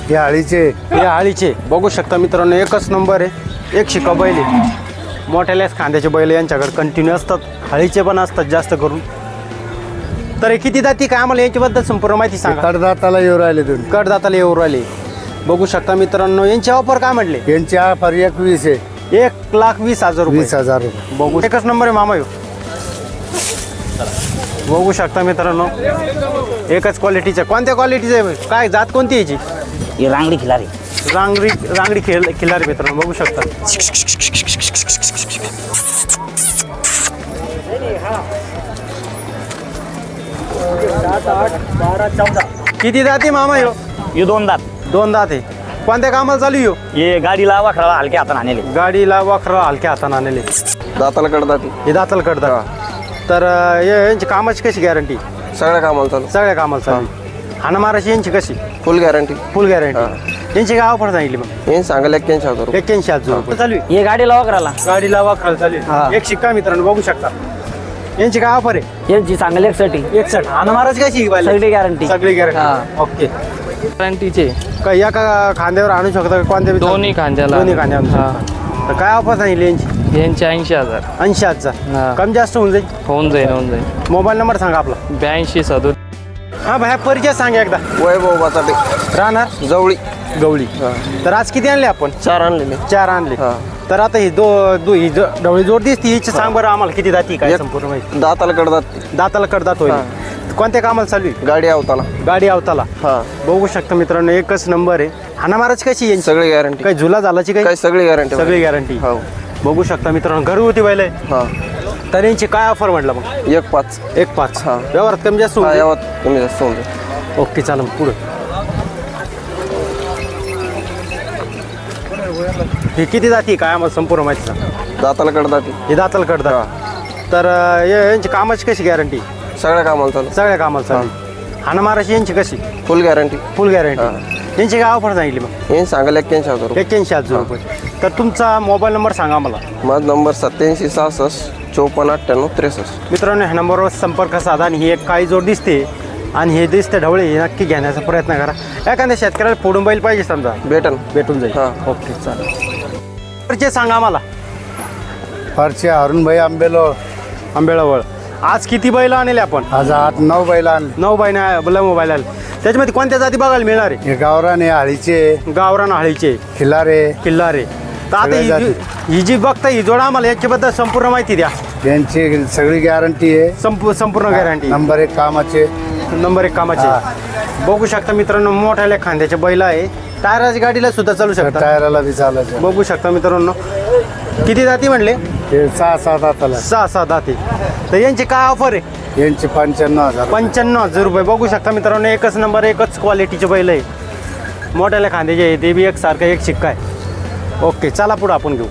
हे आळीचे बघू शकता मित्रांनो, एकच नंबर आहे, एक शिका बैल आहे. मोठ्याल्याच खांद्याचे बैल यांच्याकडे कंटिन्यू असतात, हळीचे पण असतात जास्त करून. तर हे किती जाती काय, आम्हाला यांच्याबद्दल संपूर्ण माहिती सांगा. कडदाताला येऊ राहिले तुम्ही. कडदाताला येऊ राहिले. बघू शकता मित्रांनो, यांचे ऑफर काय म्हटले. यांची ऑफर 21 आहे. 1,20,000 रुपये. 20,000 रुपये. बघू एकच नंबर आहे मामा. बघू शकता मित्रांनो, एकच क्वालिटीचं. कोणत्या क्वालिटीचं आहे, काय जात कोणती याची. ही रांगडी खिलारी. रांगडी खिलारी मित्रांनो, बघू शकता. किती जाती मामा यो. हे 2 दात. 2 दात आहे. कोणत्या कामाला चालू यो. हे गाडीला वाखळा हलक्या हाताने आणले. गाडीला वाखरा हलक्या हाताने आणलेले. दाताला कडदाती. हे दाताला कडतात. तर यांची कामाची कशी गॅरंटी. सगळ्या कामाला चालू. सगळ्या कामाला चालू. हाना माराची यांची कशी. फुल गॅरंटी. फुल गॅरंटी. यांची काय ऑफर सांगितली मग. हे सांगायला 81,000 रुपये. 81,000 रुपये चालू आहे. हे गाडीला वाखराला. गाडीला वाखराला चालू आहे. एक शिक्का मित्रांनो, बघू शकता. यांची काय ऑफर आहे. यांची चांगली एकसाठी 61. हाना माराची कशी. सगळी गॅरंटी. सगळी गॅरंटी. ओके. गॅरंटीचे काय एका खांद्यावर आणू शकता का, कोणत्या बी दोन्ही खांद्याला. दोन्ही खांद्यावर आणू शकता. तर काय ऑफर सांगितली यांची. यांचे 80,000 80,000. कमी जास्त होऊन जाईल. होऊन जाईल. मोबाईल नंबर सांगा आपला. 82 हा भाई, परिचय सांगा एकदा. वैभव बाचाटे. राहणार जवळी. गवळी. तर आज किती आणले आपण. 4 आणलेले. 4 आणले. तर आता ही ही ढवळी जोड दिसती, हिची सांग बरं आम्हाला किती जाती काय संपूर्ण माहिती. दाताला कडदात. दाताला कडदात होईल. कोणत्या कामाला चालू आहे. गाडी अवताला. गाडी अवताला. हा. बघू शकता मित्रांनो, एकच नंबर आहे. हाना महाराज कशी यांची. सगळी गॅरंटी. काही झुला झालाची काही. काय सगळी गॅरंटी. सगळी गॅरंटी. हो. बघू शकता मित्रांनो, घरगुती बैल आहे. हा. तर यांची काय ऑफर म्हटलं मग. 1,5. 1,5. हा. व्यवहारात कमी जास्त होऊन हा, जाईल. यावत कमी जास्त होऊन जाईल. ओके चालेल. पुढे हे किती जाती काय आम्हाला संपूर्ण माहिती सांगा. दाताला कडदाती. हे दाताला कडदात. तर यांची कामाची कशी गॅरंटी. सगळ्या कामाला चालू. सगळ्या कामाला चालू. हाना माराची यांची कशी. फुल गॅरंटी. फुल गॅरंटी. यांची काय ऑफर सांगितली मग. हे सांगायला 81,000 रुपये. 81,000 रुपये. तर तुमचा मोबाईल नंबर सांगा मला. माझा नंबर 87 66 54 98 63. मित्रांनो, ह्या नंबरवर संपर्क साधा. आणि ही एक काळी जोड दिसते आणि हे दिसते ढवळे, हे नक्की घेण्याचा प्रयत्न करा. एखाद्या शेतकऱ्याला फोडून बैल पाहिजे समजा, भेटून जाईल. हा. ओके चालेल. परिचय सांगा मला. फारचे अरुणभाई आंबेळावळ. आज किती बैल आणले आपण. आज 8-9 बैल आणले. 9 बैल मोबाईल आले. त्याच्यामध्ये कोणत्या जाती बघायला मिळणार आहे. हे गावराने आळीचे, गावरान हळीचे, खिलारे. किल्लारे. तर आता ही जी बघता ही जोड आम्हाला याच्याबद्दल संपूर्ण माहिती द्या. यांची सगळी गॅरंटी आहे. संपूर्ण गॅरंटी. नंबर 1 कामाचे. नंबर 1 कामाचे. बघू शकता मित्रांनो, मोठ्याल्या खांद्याचे बैल आहे. टायराच्या गाडीला सुद्धा चालू शकता. टायराला बी चालायचं. बघू शकता मित्रांनो, किती जाती म्हणले. हे 6-7 दाताला. 6 दाती. तर यांची काय ऑफर आहे. यांची 95,000. 95,000 रुपये. बघू शकता मित्रांनो, एकच नंबर, एकच क्वालिटीचे बैल आहे. मोठ्याल्या खांद्याचे आहे, ते बी एक सारखं, एक शिक्का आहे. ओके चला पुढं आपण घेऊ.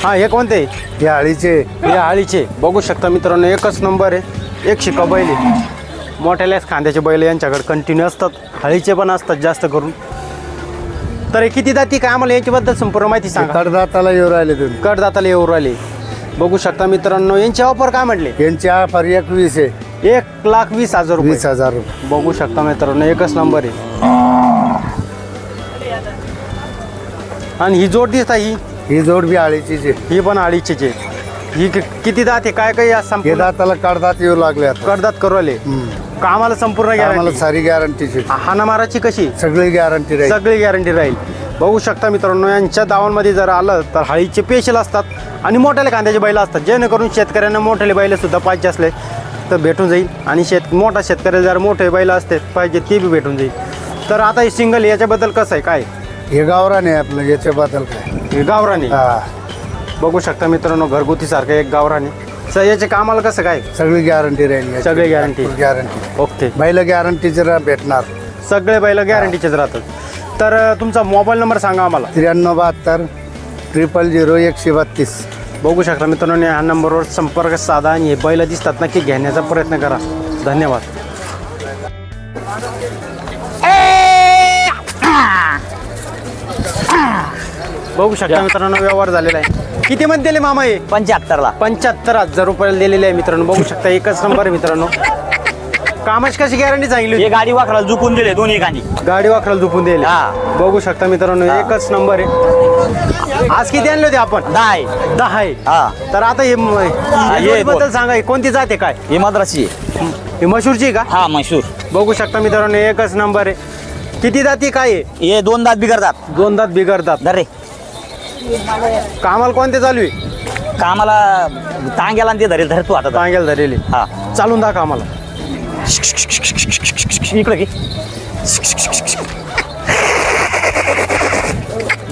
हा, हे कोणते. हे आळीचे. हे आळीचे. बघू शकता मित्रांनो, एकच नंबर आहे, एक शिक्का बैल आहे. मोठ्याल्याच खांद्याचे बैल यांच्याकडे कंटिन्यू असतात, हळीचे पण असतात जास्त करून. तर हे किती जाती काय, आम्हाला याच्याबद्दल संपूर्ण माहिती सांगा. कडदाताला येऊ राहिले तुम्ही. कडदाताला येऊ राहिले. बघू शकता मित्रांनो, यांची ऑफर काय म्हटले. यांची ऑफर 21 आहे. 1,20,000 रुपये. 20,000 रुपये. बघू शकता मित्रांनो, एकच नंबर आहे. आणि ही जोड दिसता ही जोड बी आळीचीच आहे. ही पण अडीचीच आहे. ही किती दात आहे काय काय या हे संपूर्ण दाताला कडदात येऊ लागले आता. कडदात करू आले. कामाला संपूर्ण आम्हाला गॅरंटी. सारी गॅरंटीची. हाना माराची कशी. सगळी गॅरंटी राहील. सगळी गॅरंटी राहील. बघू शकता मित्रांनो, यांच्या दावणमध्ये जर आलं तर हळीचे पेशल असतात आणि मोठ्याले कांद्याचे बैल असतात, जेणेकरून शेतकऱ्यांना मोठ्याले बैल सुद्धा पाहिजे असले तर भेटून जाईल. आणि मोठा शेतकऱ्याला जर मोठे बैल असते पाहिजे ते बी भेटून जाईल. तर आता हे सिंगल याच्याबद्दल कसं आहे काय. हे गावरान आहे आपलं. याच्याबद्दल काय. हे गावरानी. हा. बघू शकता मित्रांनो, घरगुती सारखं एक गावरानी. याचे कामाला कसं काय. सगळी गॅरंटी राहील. सगळी गॅरंटी. गॅरंटी. ओके. बैल गॅरंटीचे भेटणार. सगळे बैल गॅरंटीचेच राहतात. तर तुमचा मोबाईल नंबर सांगा आम्हाला. 93 72 00 132. बघू शकता मित्रांनो, ह्या नंबरवर संपर्क साधा आणि हे बैल दिसतात नक्की घेण्याचा प्रयत्न करा. धन्यवाद. बघू शकता मित्रांनो, व्यवहार झालेला आहे. किती मध्ये दिले मामा हे 75ला 75,000 रुपयाला दिलेले आहे मित्रांनो. बघू शकता एकच नंबर आहे मित्रांनो. कामाची कशी गॅरंटी सांगितली हे होती? गाडी वाखराला झुकून दिले दोन्ही गाणी. गाडी वाखराला झोपून दिले. हा. बघू शकता मित्रांनो एकच नंबर आहे. आज किती आणले होते आपण? 10 आहे. हा तर आता हे हे बद्दल सांगा, हे कोणती जाते काय? ही मद्रासी ही मशूरची आहे का? हा म्हैसूर. बघू शकता मित्रांनो एकच नंबर आहे. किती जाती काय आहे? हे 2 दात बिघडतात. 2 दात बिघडतात. धर रे कामाला कोणते चालू आहे? कामाला टांग्याला आणि ते धरेल धर तू आता धर. टांग्याला धरेले. हा चालून दाखव आम्हाला. इकडे की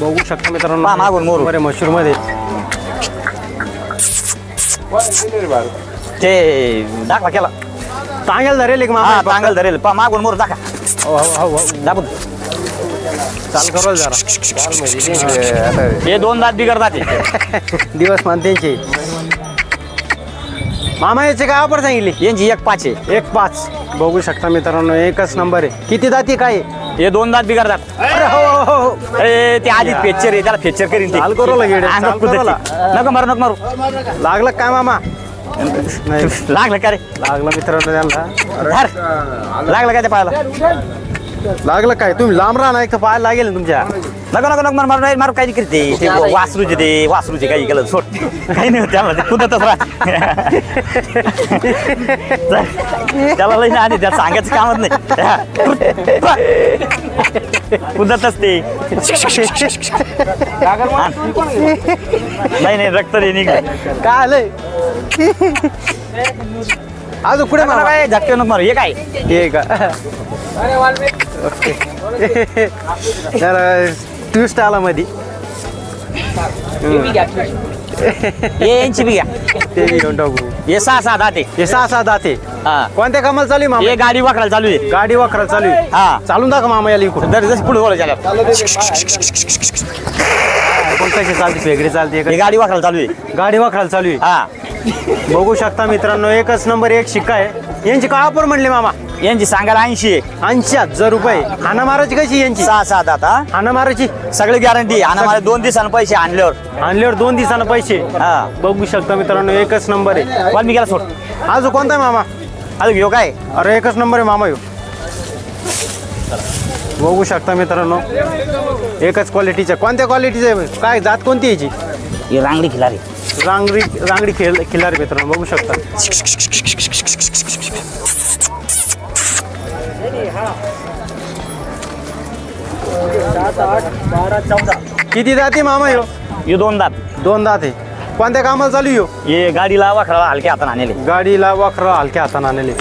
बघू शकता मित्रांनो पहा मागून मोरू. बरे मशूर मध्ये ते दाखवा केला. टांग्याला धरेल का हा मामा? टांगल धरेल पहा मागून मोर दाखा हो, हो, हो. दाबून. चाल करू जरा. हे 2 दात बिघडतात हे. दिवस मान त्यांचे. मामा याचे काय ऑफर सांगितली? यांची 1.5 आहे. 1.5. बघू शकता मित्रांनो एकच नंबर आहे. किती जाती काय आहे? हे 2 दात बिघडतात. अरे हो, हो, हो. अरे ते आधी फेक्चर आहे त्याला फेक्चर करीन ते. चाल करू लागेल, अंगात चाल करू कुदते. लाग. नको मारू नको मारू. लागलं काय मामा? नाही लागलं का रे लागलं मित्रांनो त्यांना. धर. लागलं काय ते पाहायला. लागलं काय? तुम्ही लांब राहणार एक तर पाहायला लागेल ना तुमच्या. नको नको नको मारू नाही मारू काही करते ते वासरूचे ते वासरूचे काही केलं सोड काही नाही होत त्यामध्ये कुदतच राह. त्याला लई नाही त्याला सांगायचं कामच नाही कुदतच ते. नाही नाही रक्त रे निघलं. काय आलंय? अजून पुढे मला मामा काय झटके नको मारू हे काय हे का? त्याला ट्विस्ट आला मध्ये. हे यांची बी घ्या. ते घेऊन टाकू. हे 6 दाते. हे 6 दाते. हा कोणत्या कामाला चालू आहे मामा? हे गाडी वाकडायला चालू आहे. गाडी वाखरा चालू आहे. हा चालून दाखव मामा याला इकडून. दर जसं पुढे बोलायचं याला. कोणत्याची चालते? फेगडी चालते हे का? गाडी वाकडायला चालू आहे. गाडी वाखराला चालू आहे. हा बघू शकता मित्रांनो एकच नंबर एक शिक्का आहे. यांची काय ऑफर म्हणले मामा? यांची सांगायला 80 आहे. 80,000 रुपये. हाना मारायची कशी यांची? 6 दात हा हाना मारायची सगळी गॅरंटी आणि मला 2 दिवसांनी पैसे आणल्यावर. आणल्यावर 2 दिवसानं पैसे. हा बघू शकता मित्रांनो एकच नंबर आहे. वाल्मिकीला सोड. अजून कोणता आहे मामा? अजून घेऊ काय अरे एकच नंबर आहे मामा ह्यो. बघू शकता मित्रांनो एकच क्वालिटीचं. कोणत्या क्वालिटीचं आहे? काय जात कोणती याची? ही रांगडी खिलारी. रांगडी खिलारी मित्रांनो बघू शकता. किती जाते मामा ह्यो? हे 2 दात. 2 दात आहे. कोणत्या कामाला चालू ह्यो? हे गाडीला वाखडाला हलक्या हाताने आणले. गाडीला वाखरा हलक्या हाताने आणले.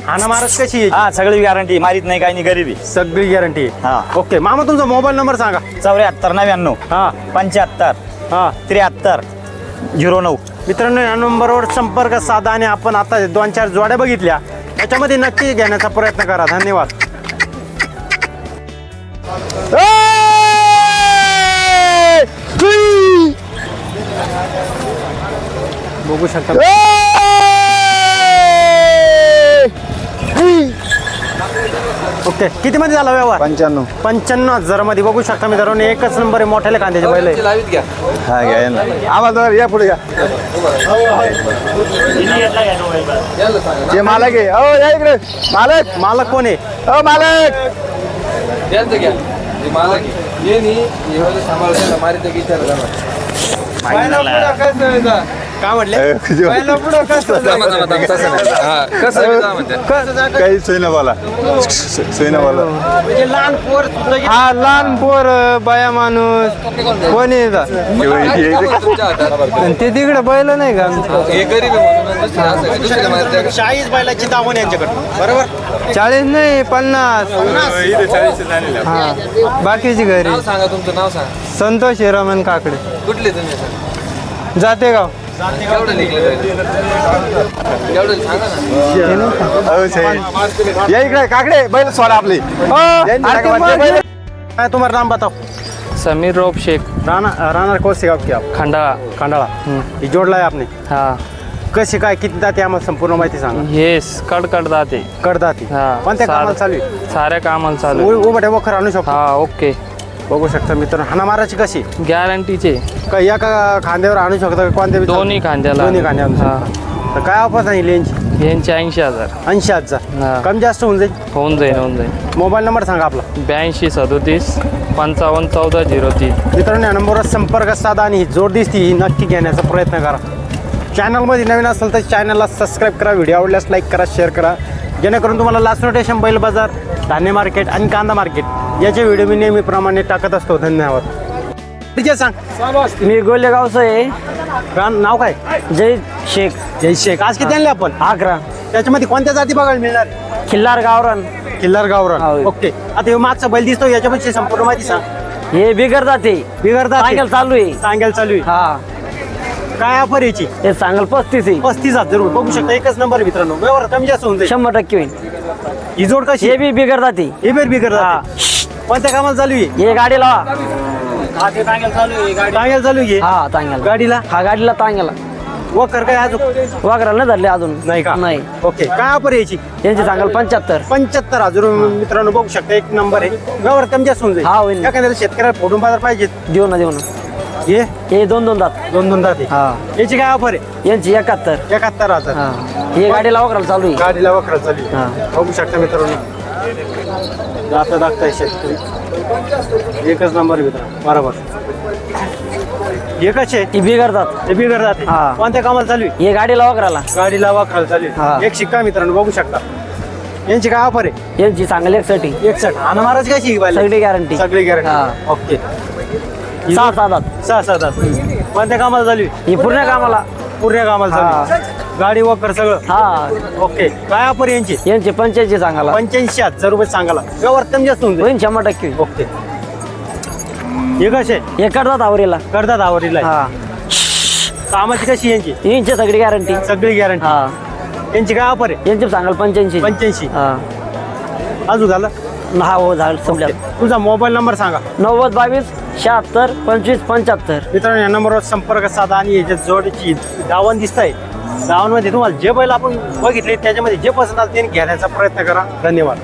हाना मारत कशी आहे? हा सगळी गॅरंटी मारित नाही काही नाही गरीबी. सगळी गॅरंटी आहे. हा. ओके मामा तुमचा मोबाईल नंबर सांगा. 74 99 हा 75 हा 73 09. मित्रांनो या नंबरवर संपर्क साधा आणि आपण आता 2-4 जोड्या बघितल्या त्याच्यामध्ये नक्की घेण्याचा प्रयत्न करा. धन्यवाद. बघू शकता ओके किती मध्ये झाला व्यवहार? 95,000 मध्ये. बघू शकता मित्रांनो एकच नंबर आहे. मोठ्याला कांद्याचे बैल आहे. हा घ्या आम्हाला या पुढे या जे मालक आहे. हो या इकडे मालक. मालक कोण आहे? हो मालक. काय म्हटले? काही सोयनावाला सोयनावाला म्हणजे लहान पोर हा लहान पोर बाया माणूस कोणी येतात ते तिकडे बैल नाही का आमचं? 40 बैलाची दावण यांच्याकडे बरोबर. 40 नाही 50. हा बाकीची घरी. सांगा तुमचं नाव सांगा. संतोष हिरामन काकडे कुठले तुम्ही? जातेगाव. केवढं निघले? केवढं सांगा ना. या इकडे काकडे बैल सोडा आपली काय तुम्हारा नाम बताओ? समीर रोब शेख राहणार कोणसे गाव की आप? खंडाळा. खंडाळा. ही जोडलाय आपने. हा कशी काय किती जाते आम्हाला संपूर्ण माहिती सांगा. हे कड दाते. कडदाती. हा कोणत्या कामाला चालू आहे? साऱ्या कामाला चालू आहे. उभट्या वखर आणू शकतो. हा ओके. बघू शकता मित्रांनो हाना माराची कशी गॅरंटीचे का एका खांद्यावर आणू शकता का कोणत्या बी दोन्ही खांद्याला. दोन्ही खांद्यावर आणू हा. शकता. तर काय ऑफर सांगितली यांची यांचे 80,000 80,000 हा. कमी जास्त होऊन जाईल. होऊन जाईल मोबाईल नंबर सांगा आपला. 82 37 55 14 03. मित्रांनो या नंबरवर संपर्क साधा आणि ही जोड दिसती ही नक्की घेण्याचा प्रयत्न करा. चॅनलमध्ये नवीन असेल तर चॅनलला सबस्क्राईब करा, व्हिडिओ आवडल्यास लाईक करा, शेअर करा, जेणेकरून तुम्हाला लास्ट रोटेशन बैल बाजार, धान्य मार्केट आणि कांदा मार्केट याचे व्हिडिओ मी नेहमीप्रमाणे टाकत असतो. धन्यवाद. ठीक आहे, सांग. मी गोलेगावचं आहे. नाव काय? जय शेख. जय शेख. आज किती आणले आपण? 11. त्याच्यामध्ये कोणत्या जाती बघायला मिळणार? खिल्लार गावरान. किल्लार गावरान. हो. ओके. आता हे मागचा बैल दिसतो याच्यापेक्षा संपूर्ण माहिती सांग. हे बिगर जाते. बिगरदा सांगेल चालू आहे. सांगायला चालू आहे. हा काय ऑफर याची? हे सांगेल 35 आहे. 35,000 रुपये. बघू शकता एकच नंबर मित्रांनो. व्यवहार कमी जास्त होऊन जाईल. 100% होईल. ही जोड कशी? हे बी बिगर जाते. हे बेर बिगर हा. कोणत्या कामाला चालू आहे? हे गाडी लावा. सांगायला चालू आहे. हा तांग्याला. गाडीला हा गाडीला तांग्याला. वकर काय अजून वाकराला नाही धरले अजून. नाही का? नाही. ओके. काय ऑफर याची? यांची सांगाल 75. 75,000 रुपये मित्रांनो. बघू शकता एक नंबर आहे. व्यवहार कमी जास्त होऊन हा, होईल. जाईल. एखाद्या शेतकऱ्याला फोडून बाजार पाहिजे. देऊ ना हे हे 2 दात. दोन जाते. हा याची काय ऑफर आहे? यांची 71. 71,000. हा हे गाडीला वाकराला चालू आहे. गाडीला वखरा चालू आहे. हा. बघू शकता मित्रांनो. जाता दाखताय शेतकरी. एकच नंबर मित्रांनो. बरोबर. एकच आहे. ही बिगर जात. ते बिगर जाते. हा. कोणत्या कामाला चालू आहे? हे गाडीला वाकराला. गाडीला वखरा चालू हा. आहे. एक शिक्का मित्रांनो. बघू शकता. यांची काय ऑफर आहे? यांची सांगाल 61. 61. आणि महाराज कशी सगळी गॅरंटी. सगळी हा. गॅरंटी. ओके. 6 दात. 6 कोणत्या कामाला चालू आहे? ही पूर्ण कामाला. पूर्ण कामाला चालू आहे. गाडी वकर सगळं. हा ओके. काय ऑफर यांची? यांचे 85 सांगाला. 85,000 रुपये सांगाला. व्यवहार कमी जास्त होऊन जाईल. होईल 100% होईल. ओके. हे कसे हे करतात आवरीला. करतात आवडीला? हा कामाची कशी यांची? यांची सगळी गॅरंटी. सगळी गॅरंटी. हा यांची काय ऑफर आहे? यांची सांगाल 85. 85. हा अजून झालं? हा हो झालं संपल्या. तुझा मोबाईल नंबर सांगा. 90 22 76 25 75. मित्रांनो या नंबरवर संपर्क साधा आणि याच्या जोडीची दावण दिसत आहे. दावणमध्ये तुम्हाला जे बैल आपण बघितले त्याच्यामध्ये जे पसंत आलं ते घेण्याचा प्रयत्न करा. धन्यवाद.